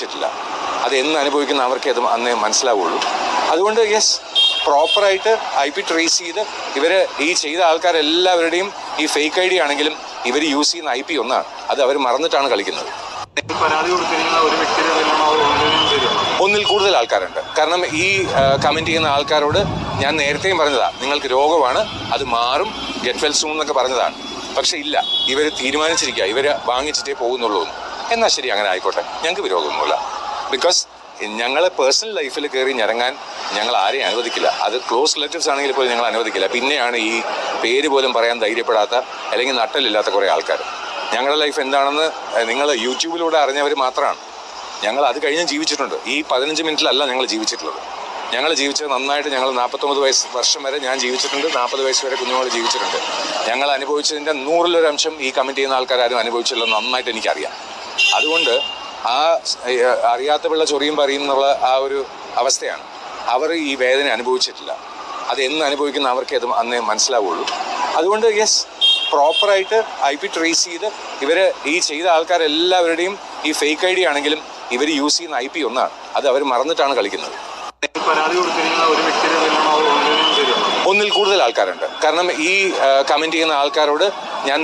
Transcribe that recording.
ില്ല അത് എന്ന് അനുഭവിക്കുന്ന അവർക്ക് അത് അന്നേ മനസ്സിലാവുള്ളൂ. അതുകൊണ്ട് യെസ്, പ്രോപ്പറായിട്ട് IP ട്രേസ് ചെയ്ത് ഇവർ ഈ ചെയ്ത ആൾക്കാരെല്ലാവരുടെയും ഈ ഫേക്ക് ID ആണെങ്കിലും ഇവർ യൂസ് ചെയ്യുന്ന IP ഒന്നാണ്. അത് അവർ മറന്നിട്ടാണ് കളിക്കുന്നത്. ഒന്നിൽ കൂടുതൽ ആൾക്കാരുണ്ട്. കാരണം ഈ കമൻറ്റ് ചെയ്യുന്ന ആൾക്കാരോട് ഞാൻ നേരത്തെയും പറഞ്ഞതാണ്, നിങ്ങൾക്ക് രോഗമാണ്, അത് മാറും, ഗെറ്റ് വെൽ സൂൺ എന്നൊക്കെ പറഞ്ഞതാണ്. പക്ഷെ ഇല്ല, ഇവർ തീരുമാനിച്ചിരിക്കുക, ഇവർ വാങ്ങിച്ചിട്ടേ പോകുന്നുള്ളൂ. എന്നാൽ ശരി, അങ്ങനെ ആയിക്കോട്ടെ, ഞങ്ങൾക്ക് വിരോധമൊന്നുമില്ല. ബിക്കോസ് ഞങ്ങൾ പേഴ്സണൽ ലൈഫിൽ കയറി ഞരങ്ങാൻ ഞങ്ങൾ ആരെയും അനുവദിക്കില്ല. അത് ക്ലോസ് റിലേറ്റീവ്സ് ആണെങ്കിൽ പോലും ഞങ്ങൾ അനുവദിക്കില്ല. പിന്നെയാണ് ഈ പേര് പോലും പറയാൻ ധൈര്യപ്പെടാത്ത അല്ലെങ്കിൽ നട്ടലില്ലാത്ത കുറേ ആൾക്കാർ. ഞങ്ങളുടെ ലൈഫ് എന്താണെന്ന് നിങ്ങൾ യൂട്യൂബിലൂടെ അറിഞ്ഞവർ മാത്രമാണ്. ഞങ്ങൾ അത് കഴിഞ്ഞ് ജീവിച്ചിട്ടുണ്ട്. ഈ 15 മിനിറ്റിലല്ല ഞങ്ങൾ ജീവിച്ചിട്ടുള്ളത്. ഞങ്ങൾ ജീവിച്ചത് നന്നായിട്ട്. ഞങ്ങൾ 49 വർഷം വരെ ഞാൻ ജീവിച്ചിട്ടുണ്ട്. 40 വയസ്സ് വരെ കുഞ്ഞുമോൾ ജീവിച്ചിട്ടുണ്ട്. ഞങ്ങൾ അനുഭവിച്ചതിൻ്റെ 100% ഈ കമൻറ്റ് ചെയ്യുന്ന ആൾക്കാരും അനുഭവിച്ചില്ല. നന്നായിട്ട് എനിക്കറിയാം. അതുകൊണ്ട് ആ അറിയാത്ത പിള്ള ചൊറിയും പറയും എന്നുള്ള ആ ഒരു അവസ്ഥയാണ്. അവർ ഈ വേദന അനുഭവിച്ചിട്ടില്ല. അത് എന്ന് അനുഭവിക്കുന്ന അവർക്ക് അത് അന്നേ മനസ്സിലാവുള്ളൂ. അതുകൊണ്ട് യെസ്, പ്രോപ്പറായിട്ട് IP ട്രേസ് ചെയ്ത് ഇവർ ഈ ചെയ്ത ആൾക്കാരെല്ലാവരുടെയും ഈ ഫേക്ക് ID ആണെങ്കിലും ഇവർ യൂസ് ചെയ്യുന്ന IP ഒന്നാണ്. അത് അവർ മറന്നിട്ടാണ് കളിക്കുന്നത്. ഒന്നിൽ കൂടുതൽ ആൾക്കാരുണ്ട്. കാരണം ഈ കമൻറ്റ് ചെയ്യുന്ന ആൾക്കാരോട് ഞാൻ